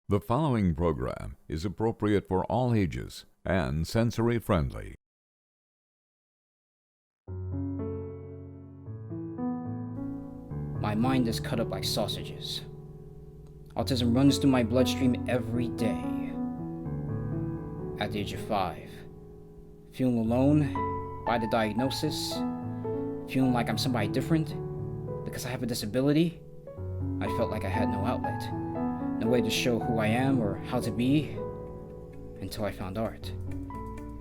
The following program is appropriate for all ages and sensory friendly. My mind is cut up like sausages. Autism runs through my bloodstream every day. At the age of 5, feeling alone by the diagnosis, feeling like I'm somebody different because I have a disability, I felt like I had no outlet, no way to show who I am or how to be, until I found art.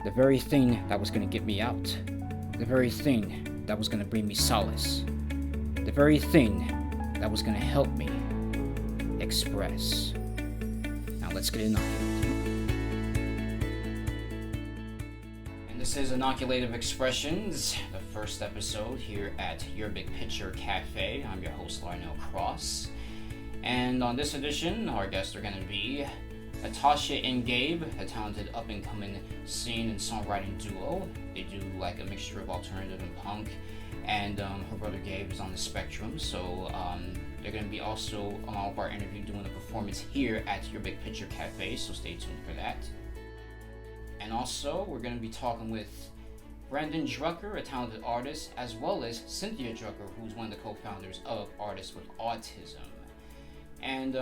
The very thing that was going to get me out. The very thing that was going to bring me solace. The very thing that was going to help me express. Now let's get inoculated. And this is Inoculative Expressions, the first episode here at Your Big Picture Cafe. I'm your host, Larrnell Cross. And on this edition, our guests are going to be Natasha and Gabe, a talented up-and-coming singing and songwriting duo. They do like a mixture of alternative and punk. And her brother Gabe is on the spectrum, so they're going to be also on all of our interview doing a performance here at Your Big Picture Cafe, so stay tuned for that. And also, we're going to be talking with Brandon Drucker, a talented artist, as well as Cynthia Drucker, who's one of the co-founders of Artists with Autism. And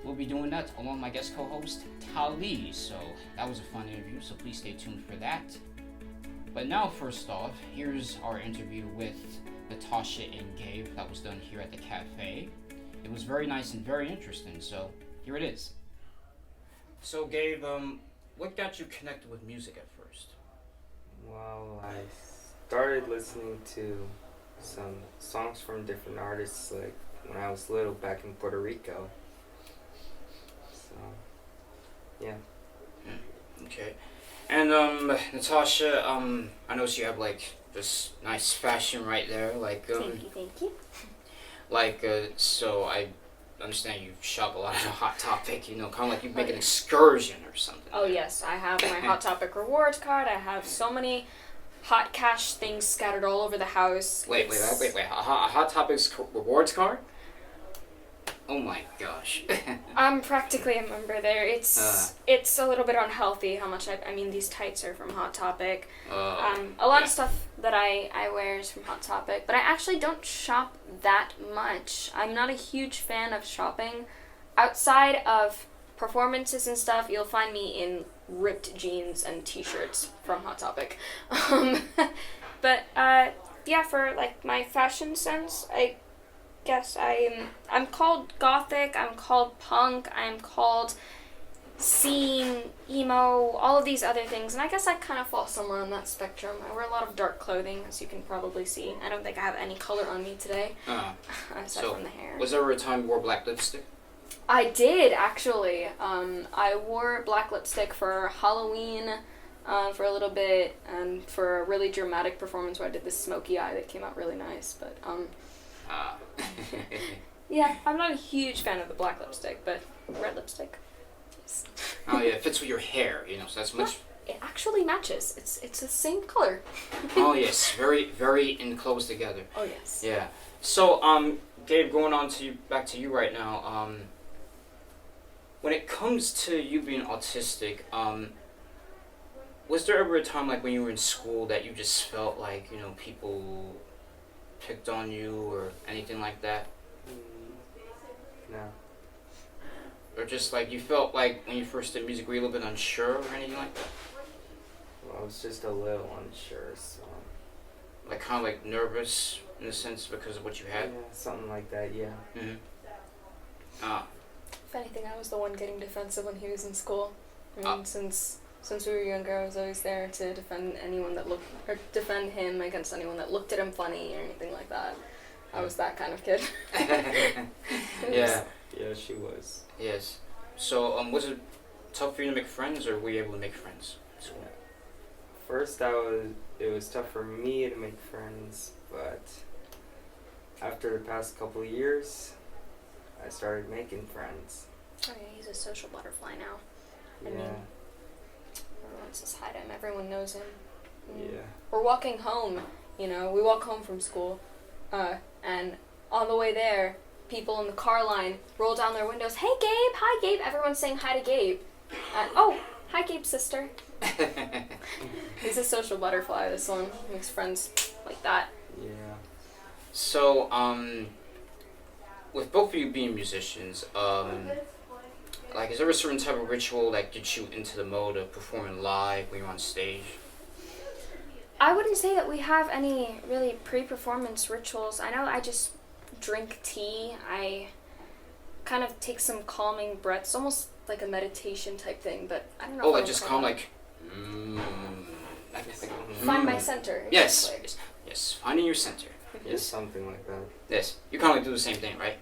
we'll be doing that along with my guest co-host, Tali, so that was a fun interview, so please stay tuned for that. But now, first off, here's our interview with Natasha and Gabe that was done here at the cafe. It was very nice and very interesting, so here it is. So Gabe, what got you connected with music at first? Well, I started listening to some songs from different artists like when I was little back in Puerto Rico. So, yeah. Okay. And Natasha, I noticed you have like this nice fashion right there. Like Thank you. Like so I understand you shop a lot at Hot Topic. You know, kind of like you make an excursion or something. Oh yes, I have my Hot Topic rewards card. I have so many hot cash things scattered all over the house. Wait. A Hot Topic's rewards card? Oh my gosh. I'm practically a member there. It's a little bit unhealthy how much I mean these tights are from Hot Topic. A lot of stuff that I wear is from Hot Topic, but I actually don't shop that much. I'm not a huge fan of shopping. Outside of performances and stuff, you'll find me in ripped jeans and t-shirts from Hot Topic. But yeah, for like my fashion sense, I guess I'm called gothic, I'm called punk, I'm called scene, emo, all of these other things, and I guess I kind of fall somewhere on that spectrum. I wear a lot of dark clothing, as you can probably see. I don't think I have any color on me today, aside from the hair. Was there ever a time you wore black lipstick? I did, actually. I wore black lipstick for Halloween for a little bit, and for a really dramatic performance where I did this smoky eye that came out really nice, but yeah, I'm not a huge fan of the black lipstick, but red lipstick. Yes. Oh yeah, it fits with your hair, you know, so that's much... It actually matches. It's the same color. Oh yes, very, very enclosed together. Oh yes. Yeah. So, Gabe, going on to back to you right now, when it comes to you being autistic, was there ever a time, like, when you were in school that you just felt like, you know, people picked on you or anything like that? No. Or just like you felt like when you first did music, were you a little bit unsure or anything like that? Well, I was just a little unsure, so... Like kind of like nervous in a sense because of what you had? Yeah, something like that, yeah. Mm-hmm. If anything, I was the one getting defensive when he was in school. I mean, since we were younger, I was always there to defend defend him against anyone that looked at him funny or anything like that. I was that kind of kid. Yeah. Yeah, she was. Yes. So, was it tough for you to make friends, or were you able to make friends at school? First, it was tough for me to make friends, but after the past couple of years, I started making friends. Oh yeah, he's a social butterfly now. Yeah. I mean, everyone says hi to him. Everyone knows him. Yeah. We're walking home, you know. We walk home from school, and on the way there, people in the car line roll down their windows. Hey, Gabe! Hi, Gabe! Everyone's saying hi to Gabe. Oh, hi, Gabe's sister. He's a social butterfly, this one. Makes friends like that. Yeah. So, with both of you being musicians, like, is there a certain type of ritual that gets you into the mode of performing live when you're on stage? I wouldn't say that we have any really pre-performance rituals. I know I just drink tea. I kind of take some calming breaths, almost like a meditation type thing, but I don't know. Oh, like just calm, like... Find my center. Yes, yes, finding your center. Yes, something like that. Yes, you kind of like do the same thing, right?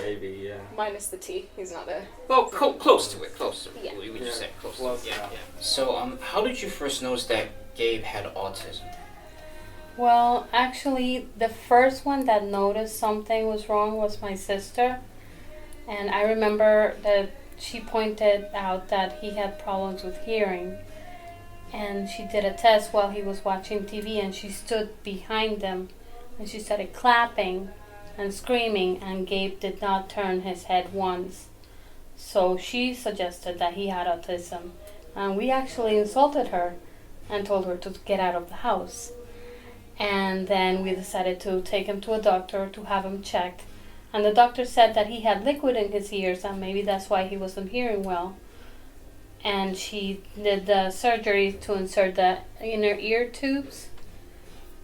Maybe, yeah. Minus the tea. He's not there. Well, close to it, close to it. Yeah. We Yeah, just say close to close it. Yeah, enough. yeah. So, how did you first notice that Gabe had autism? Well, actually, the first one that noticed something was wrong was my sister. And I remember that she pointed out that he had problems with hearing. And she did a test while he was watching TV, and she stood behind them. And she started clapping and screaming, and Gabe did not turn his head once. So she suggested that he had autism. And we actually insulted her and told her to get out of the house. And then we decided to take him to a doctor to have him checked. And the doctor said that he had liquid in his ears, and maybe that's why he wasn't hearing well. And she did the surgery to insert the inner ear tubes.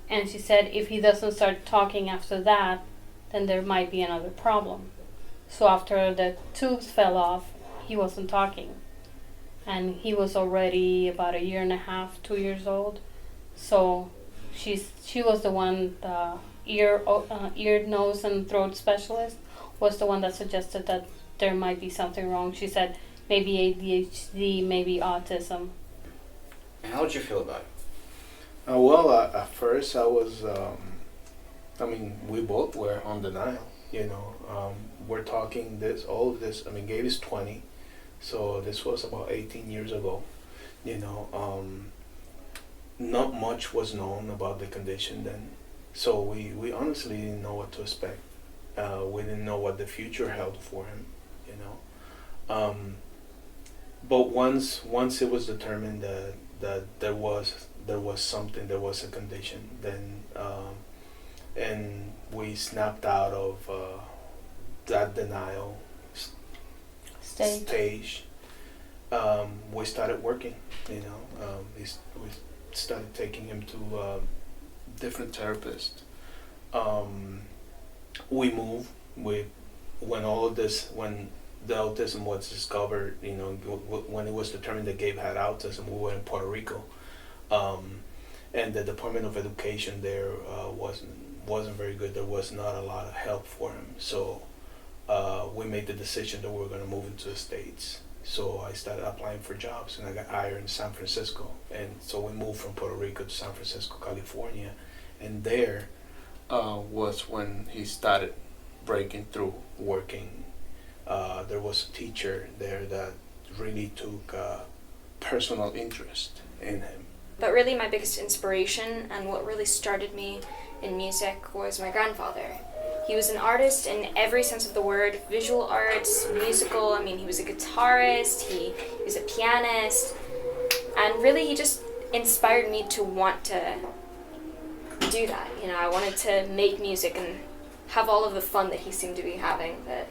And she said if he doesn't start talking after that, then there might be another problem. So after the tubes fell off, he wasn't talking. And he was already about 1.5 years, 2 years old. So she was the one, the ear, nose, and throat specialist, was the one that suggested that there might be something wrong. She said maybe ADHD, maybe autism. And how did you feel about it? Well, at first I was, we both were on denial, we're talking all of this, Gabe is 20, so this was about 18 years ago, not much was known about the condition then, so we honestly didn't know what to expect. We didn't know what the future held for him, but once it was determined that there was something, there was a condition, then and we snapped out of that denial stage. We started working, we started taking him to different therapists. We moved. When the autism was discovered, when it was determined that Gabe had autism, we were in Puerto Rico. And the Department of Education there wasn't very good. There was not a lot of help for him. So we made the decision that we were going to move into the States. So I started applying for jobs, and I got hired in San Francisco. And so we moved from Puerto Rico to San Francisco, California. And there was when he started breaking through, working. There was a teacher there that really took personal interest in him. But really my biggest inspiration and what really started me in music was my grandfather. He was an artist in every sense of the word, visual arts, musical. He was a guitarist, he was a pianist, and really he just inspired me to want to do that. I wanted to make music and have all of the fun that he seemed to be having. But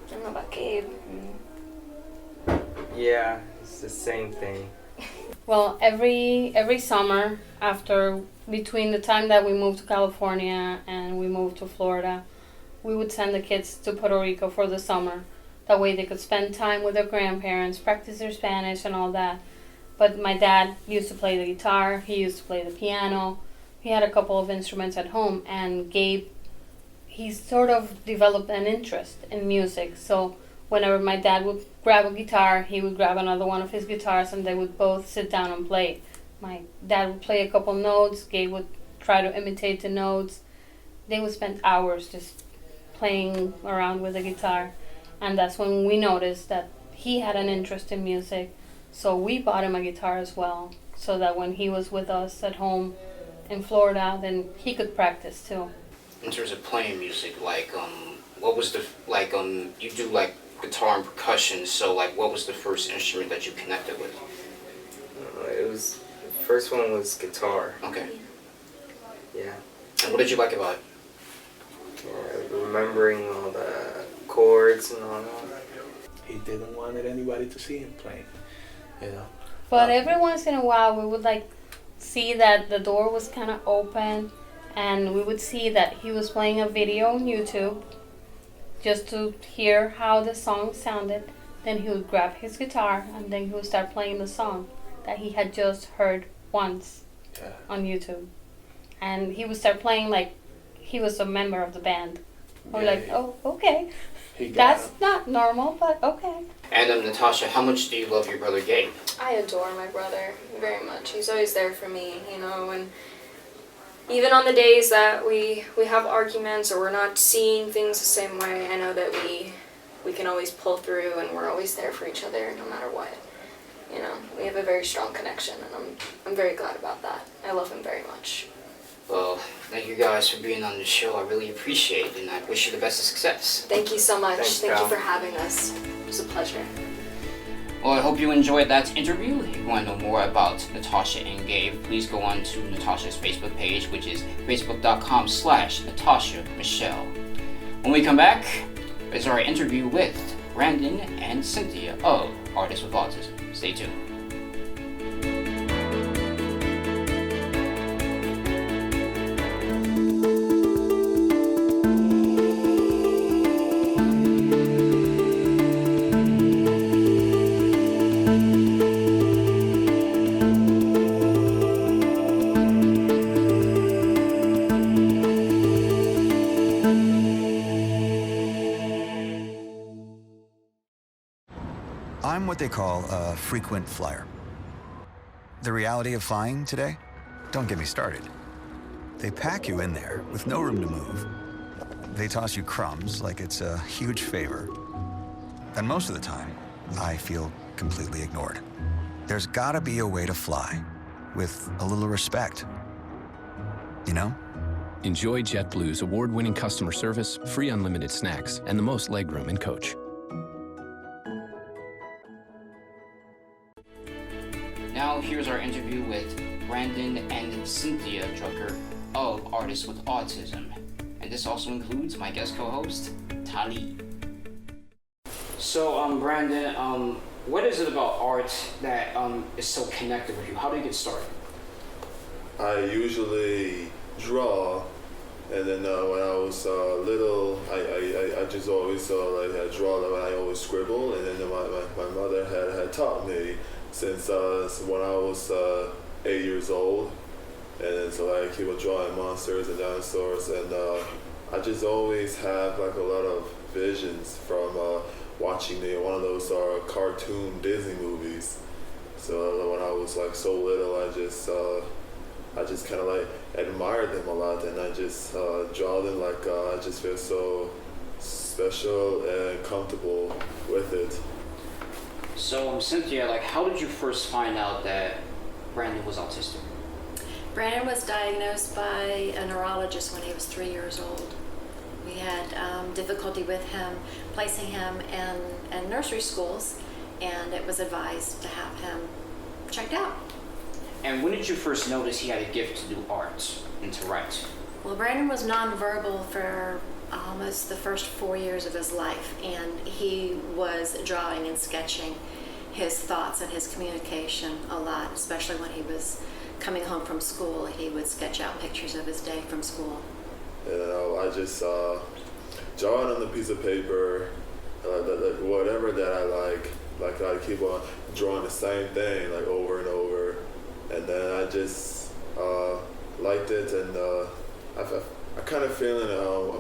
I don't know about Gabe. Yeah, it's the same thing. Well, every summer, between the time that we moved to California and we moved to Florida, we would send the kids to Puerto Rico for the summer. That way they could spend time with their grandparents, practice their Spanish and all that. But my dad used to play the guitar, he used to play the piano. He had a couple of instruments at home, and Gabe, he sort of developed an interest in music. So whenever my dad would grab a guitar, he would grab another one of his guitars, and they would both sit down and play. My dad would play a couple notes, Gabe would try to imitate the notes. They would spend hours just playing around with the guitar. And that's when we noticed that he had an interest in music. So we bought him a guitar as well, so that when he was with us at home in Florida, then he could practice too. in terms of playing music, like what was the like you do like guitar and percussion, so like what was the first instrument that you connected with? It was the first one was guitar. Okay. Yeah. And what did you like about it? Remembering all the chords and all that. He didn't want anybody to see him playing, you know. But every once in a while, we would like see that the door was kind of open, and we would see that he was playing a video on YouTube just to hear how the song sounded. Then he would grab his guitar, and then he would start playing the song that he had just heard once on YouTube. And he would start playing like he was a member of the band. We're like, oh, okay. That's not normal, but okay. And Natasha, how much do you love your brother Gabe? I adore my brother very much. He's always there for me, you know, and even on the days that we have arguments or we're not seeing things the same way, I know that we can always pull through and we're always there for each other no matter what. You know, we have a very strong connection, and I'm very glad about that. I love him very much. Well, thank you guys for being on the show. I really appreciate it, and I wish you the best of success. Thank you so much. Thanks, Thank you pal. for having us. It was a pleasure. Well, I hope you enjoyed that interview. If you want to know more about Natasha and Gabe, please go on to Natasha's Facebook page, which is facebook.com/Natasha Michelle. When we come back, is our interview with Brandon and Cynthia of Artists with Autism. Stay tuned. I'm what they call a frequent flyer. The reality of flying today? Don't get me started. They pack you in there with no room to move. They toss you crumbs like it's a huge favor. And most of the time, I feel completely ignored. There's gotta be a way to fly with a little respect. You know? Enjoy JetBlue's award-winning customer service, free unlimited snacks, and the most legroom in coach. Now here's our interview with Brandon and Cynthia Drucker of Artists with Autism. And this also includes my guest co-host, Tali. So, Brandon, what is it about art that is so connected with you? How did you get started? I usually draw, and then when I was little, I just always I draw, and I always scribble, and then my mother had taught me since when I was 8 years old, and then so I keep drawing monsters and dinosaurs, and I just always have like a lot of visions from watching one of those cartoon Disney movies. So when I was like so little, I just kind of like admired them a lot, and I just draw them like I just feel so special and comfortable with it. So, Cynthia, like, how did you first find out that Brandon was autistic? Brandon was diagnosed by a neurologist when he was 3 years old. We had difficulty with him, placing him in nursery schools, and it was advised to have him checked out. And when did you first notice he had a gift to do art and to write? Well, Brandon was nonverbal for almost the first 4 years of his life, and he was drawing and sketching his thoughts and his communication a lot, especially when he was coming home from school. He would sketch out pictures of his day from school. I just draw it on a piece of paper, whatever that I like I keep on drawing the same thing like over and over, and then I just liked it, and I kind of feeling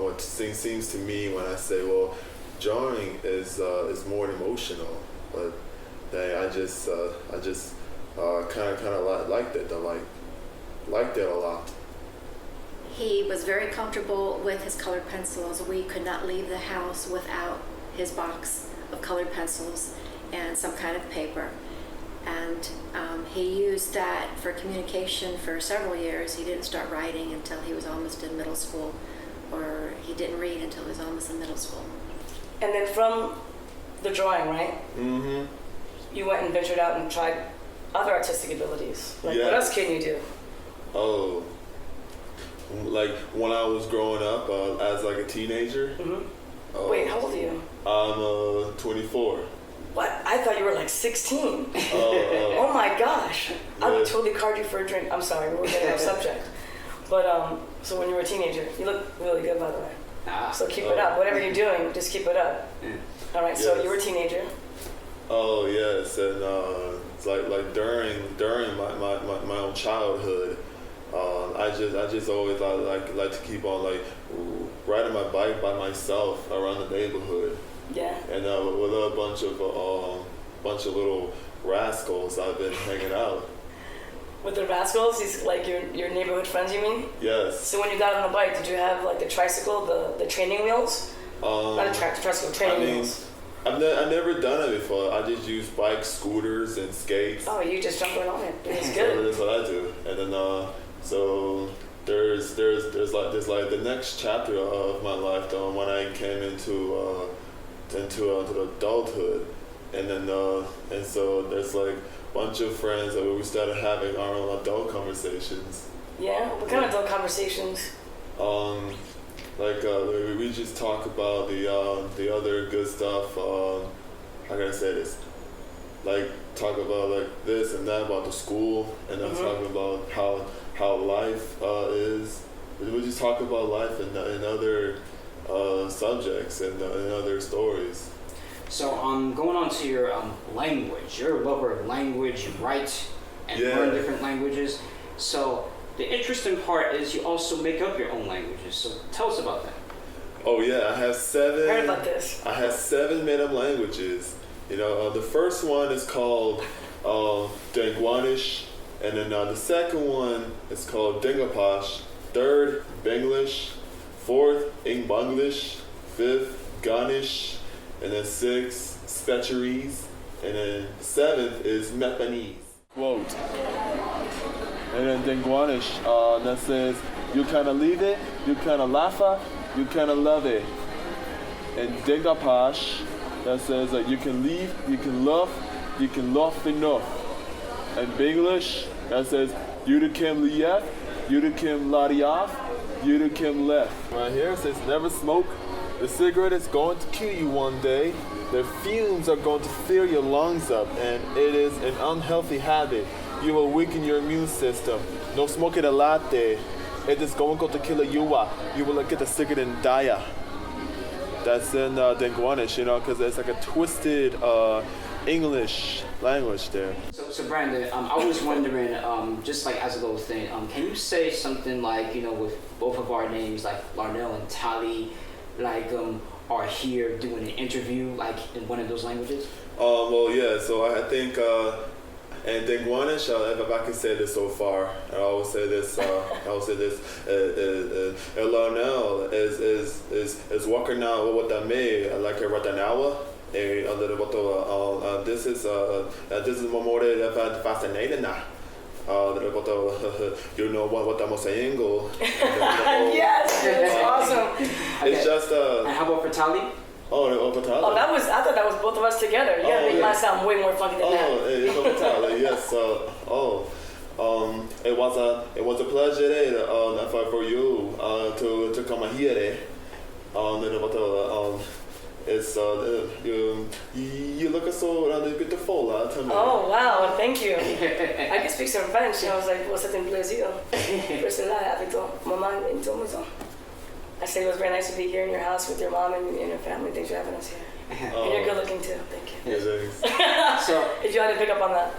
what seems to me when I say, well, drawing is more emotional, but then I just kind of liked it. I liked it a lot. He was very comfortable with his colored pencils. We could not leave the house without his box of colored pencils and some kind of paper. And he used that for communication for several years. He didn't start writing until he was almost in middle school, or he didn't read until he was almost in middle school. And then from the drawing, right? Mm-hmm. You went and ventured out and tried other artistic abilities. Like, what else can you do? Oh, like when I was growing up as like a teenager. Mm-hmm. Wait, how old are you? I'm 24. What? I thought you were like 16. Oh my gosh. I would totally card you for a drink. I'm sorry, we're getting off subject. But so when you were a teenager, you look really good, by the way. So keep it up. Whatever you're doing, just keep it up. All right. So you were a teenager. Oh yes, and it's like during my own childhood, I just always like to keep on like riding my bike by myself around the neighborhood. Yeah. And with a bunch of little rascals, I've been hanging out. With the rascals, these like your neighborhood friends, you mean? Yes. So when you got on the bike, did you have like the tricycle, the training wheels? Not a tricycle, training wheels. I've never done it before. I just use bikes, scooters, and skates. Oh, you just jump right on it. It's good. That's what I do. And then so there's like the next chapter of my life when I came into adulthood, and then and so there's like a bunch of friends that we started having our own adult conversations. Yeah. What kind of adult conversations? Like we just talk about the other good stuff. How can I say this? Like talk about like this and that about the school, and then talk about how life is. We just talk about life and other subjects and other stories. So going on to your language. You're a lover of language. You write and learn different languages. So the interesting part is you also make up your own languages. So tell us about that. Oh yeah, I have 7. Heard about this. I have 7 made-up languages. You know, the first one is called Denguanish, and then the second one is called Dingapash. Third, Benglish. Fourth, Ingbanglish. Fifth, Ganish, and then 6, Specheries, and then 7th is Mepanese. Quote. And then Denguanish, that says, you kind of leave it, you kind of laugh at, you kind of love it. And Dingapash, that says that you can leave, you can love enough. And Benglish, that says, you can lief, you can ladiaf, you can left. Right here it says, never smoke. The cigarette is going to kill you one day. The fumes are going to fill your lungs up, and it is an unhealthy habit. You will weaken your immune system. No smoke it a latte. It is going to kill you. You will get the cigarette and die. That's in Denguanish, you know, because it's like a twisted English language there. So Brandon, I was wondering, just like as a little thing, can you say something like, you know, with both of our names, like Larrnell and Tali, like are here doing an interview, like in one of those languages? Well, yeah. So I think, and Denguanish, if I can say this so far, I always say this. Larrnell is walking now what I made like a ratanawa. This is more fascinating now. You know what I'm saying? Yes, that's awesome. It's just and how about for Tali? For Tali. Oh, I thought that was both of us together. Yeah, it might sound way more funky than that. It's for Tali. Yes. It was a pleasure for you to come here. It's you look so beautiful to me. Oh wow, thank you. I can speak some French. I was like, "What's it in plaisir?" I said it was very nice to be here in your house with your mom and your family. Thanks for having us here. And you're good looking too. Thank you. Yeah, thanks. So if you had to pick up on that.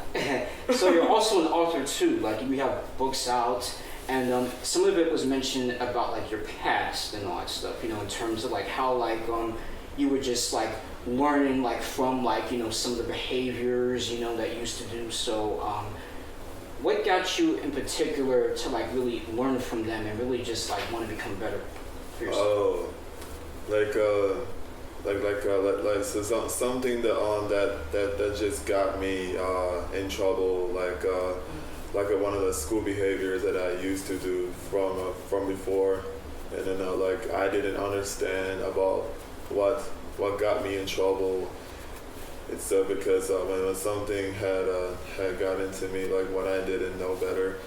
So you're also an author too. Like you have books out. And some of it was mentioned about like your past and all that stuff, you know, in terms of like how like you were just like learning like from like, you know, some of the behaviors, you know, that you used to do. So what got you in particular to like really learn from them and really just like want to become better for yourself? Oh, so something that just got me in trouble, like one of the school behaviors that I used to do from before. and then like I didn't understand about what got me in trouble. It's because when something had got into me, like when I didn't know better.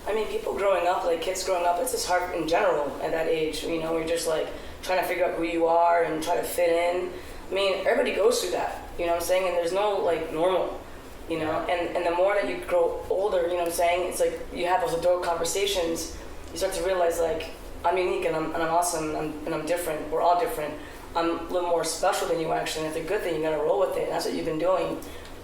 I mean, people growing up, like kids growing up, it's just hard in general at that age. You know, you're just like trying to figure out who you are and try to fit in. I mean, everybody goes through that, you know what I'm saying? And there's no like normal, you know? And the more that you grow older, you know what I'm saying? It's like you have those adult conversations, you start to realize like, I'm unique and I'm awesome and I'm different. We're all different. I'm a little more special than you actually, and it's a good thing. You gotta roll with it. And that's what you've been doing.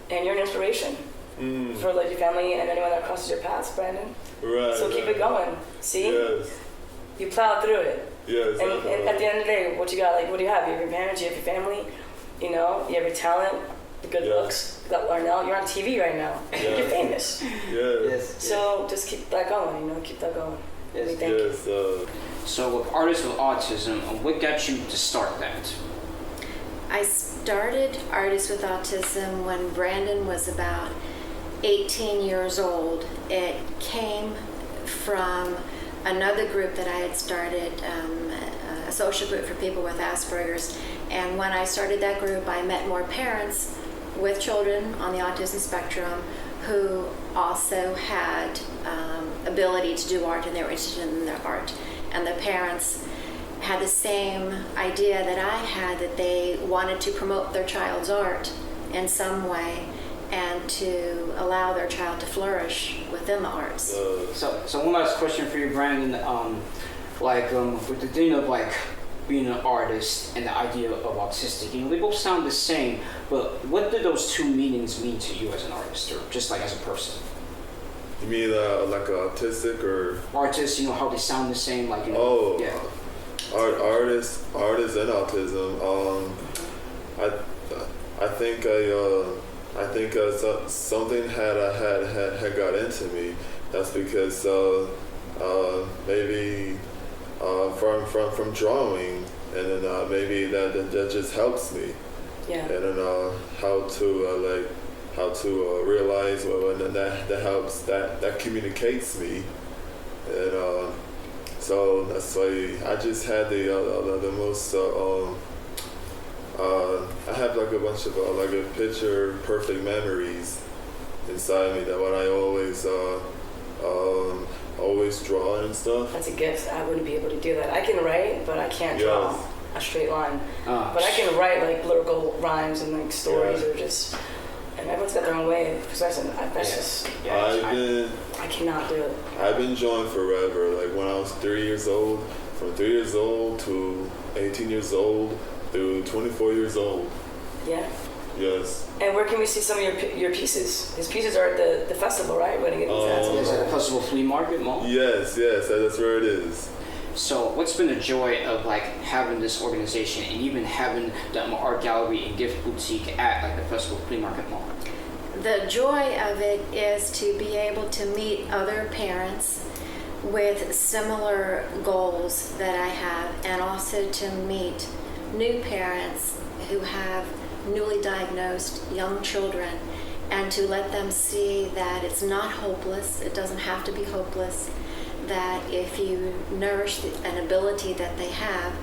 And you're an inspiration for like your family and anyone that crosses your paths, Brandon. Right. So keep it going. See? Yes. You plowed through it. Yes. And at the end of the day, what you got? Like, what do you have? You have your parents, you have your family, you know, you have your talent, the good looks. You got Larrnell. You're on TV right now. Yes. You're famous. Yes. So just keep that going, you know, keep that going. Yes. Thank Yes. So with Artists with Autism, what got you to start that? I started Artists with Autism when Brandon was about 18 years old. It came from another group that I had started, a social group for people with Asperger's. And when I started that group, I met more parents with children on the autism spectrum who also had ability to do art and they were interested in their art. And the parents had the same idea that I had, that they wanted to promote their child's art in some way and to allow their child to flourish within the arts. So one last question for you, Brandon. With the thing of like being an artist and the idea of autistic, you know, they both sound the same, but what do those two meanings mean to you as an artist, or just like as a person? You mean like autistic or artists? You know how they sound the same, like you know. Oh, yeah. Artists and autism. I think something had got into me. That's because maybe from drawing, and then maybe that just helps me. Yeah. And then how to realize when that helps, that communicates me, and so that's why I just had the most. I have like a bunch of like a picture perfect memories inside me that when I always draw and stuff. That's a gift. I wouldn't be able to do that. I can write, but I can't draw a straight line. But I can write like lyrical rhymes and like stories or just. And everyone's got their own way of expressing. I cannot do it. I've been drawing forever. Like when I was 3 years old, from 3 years old to 18 years old through 24 years old. Yeah. Yes. And where can we see some of your pieces? His pieces are at the festival, right? We're gonna get these Is it the Festival Flea Market Mall? Yes, that's where it is. So what's been the joy of like having this organization and even having the art gallery and gift boutique at like the Festival Flea Market Mall? The joy of it is to be able to meet other parents with similar goals that I have, and also to meet new parents who have newly diagnosed young children, and to let them see that it's not hopeless, it doesn't have to be hopeless, that if you nourish an ability that they have,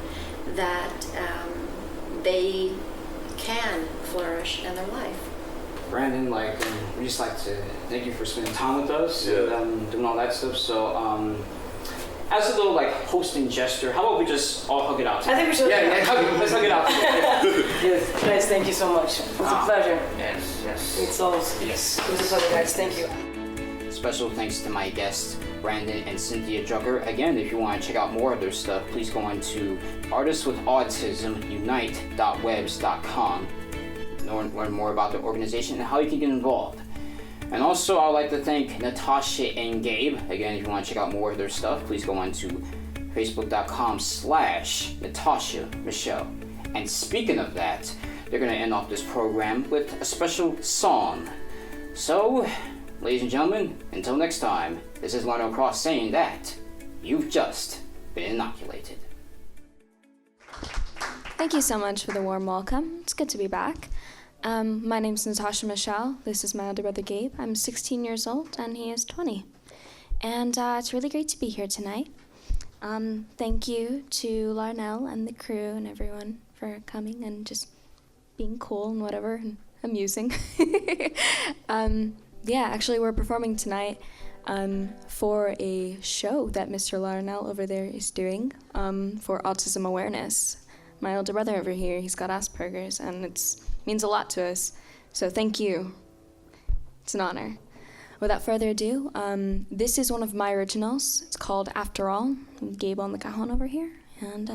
that they can flourish in their life. Brandon, we just like to thank you for spending time with us and doing all that stuff. So, as a little hosting gesture, how about we just all hug it out? I think we should. Let's hug it out. Yes, guys, thank you so much. It's a pleasure. Yes. Meet souls. Yes. It was a pleasure, guys. Thank you. Special thanks to my guests, Brandon and Cynthia Drucker. Again, if you want to check out more of their stuff, please go on to artistswithautismunite.webs.com. Learn more about the organization and how you can get involved. And also, I would like to thank Natasha and Gabe. Again, if you want to check out more of their stuff, please go on to facebook.com/Natasha Michelle. And speaking of that, they're going to end off this program with a special song. So, ladies and gentlemen, until next time, this is Larrnell Cross saying that you've just been inoculated. Thank you so much for the warm welcome. It's good to be back. My name's Natasha Michelle. This is my older brother Gabe. I'm 16 years old and he is 20. And it's really great to be here tonight. Thank you to Larrnell and the crew and everyone for coming and just being cool and whatever and amusing. Yeah, actually we're performing tonight for a show that Mr. Larrnell over there is doing for autism awareness. My older brother over here, he's got Asperger's, and it means a lot to us. So thank you. It's an honor. Without further ado, this is one of my originals. It's called After All. Gabe on the cajon over here, and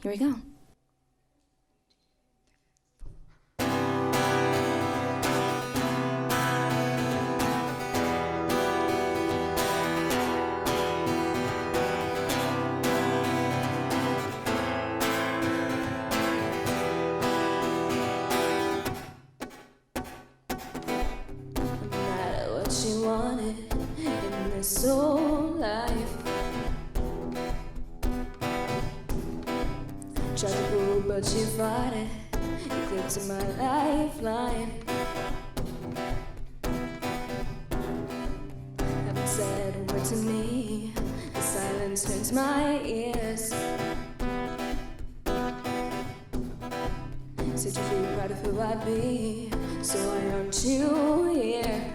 here we go. She wanted in this whole life. Tried to pull, but she fought it. You clipped to my lifeline. Haven't said a word to me. The silence hurts my ears. Said you'd be proud of who I'd be, so why aren't you here?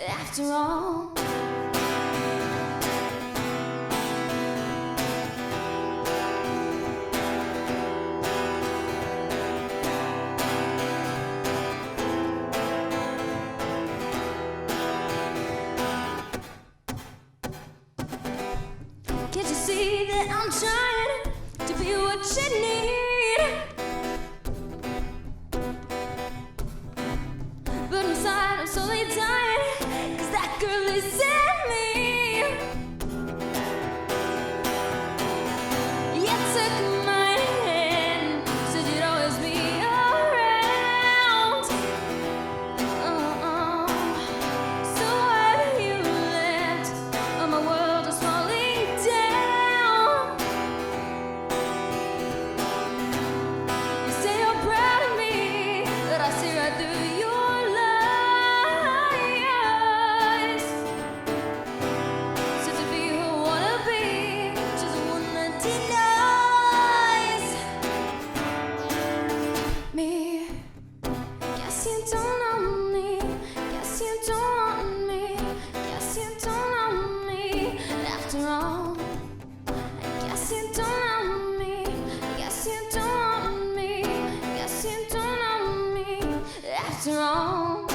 After all, can't you see that I'm trying to be what you need? But inside I'm slowly dying, 'cause that girl is in me. You took my hand, said you'd always be around. So why you left? Oh, my world is falling down. You say you're proud of me, but I see right through your lies. Said to be who I wanna be, she's the one that denies me. Guess you don't know me. Guess you don't want me. Guess you don't know me. After all, I guess you don't know me. Guess you don't want me. Guess you don't know me. After all.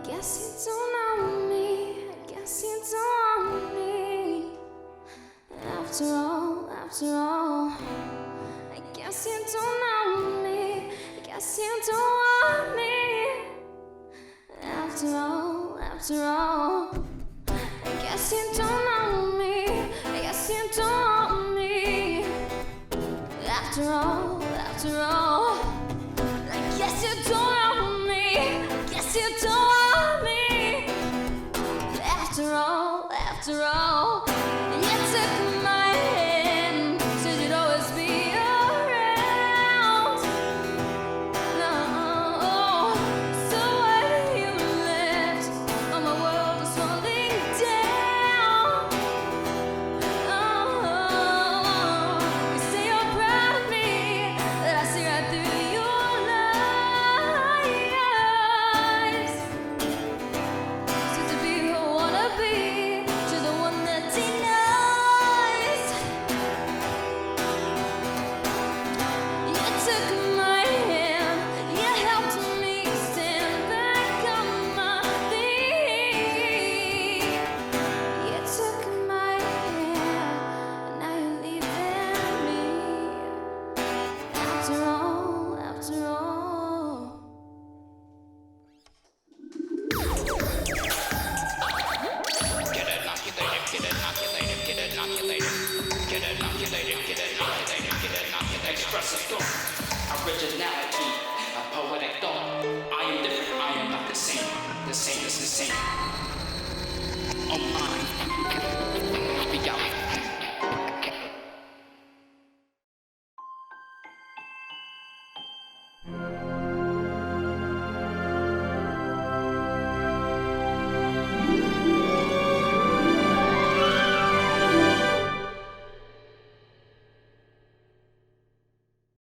Guess you don't know me. Guess you don't want me. After all, I guess you don't know me. Guess you don't want me. After all, I guess you don't know me. I guess you don't want me. After all, I guess you don't know me. Guess you don't want me. After all.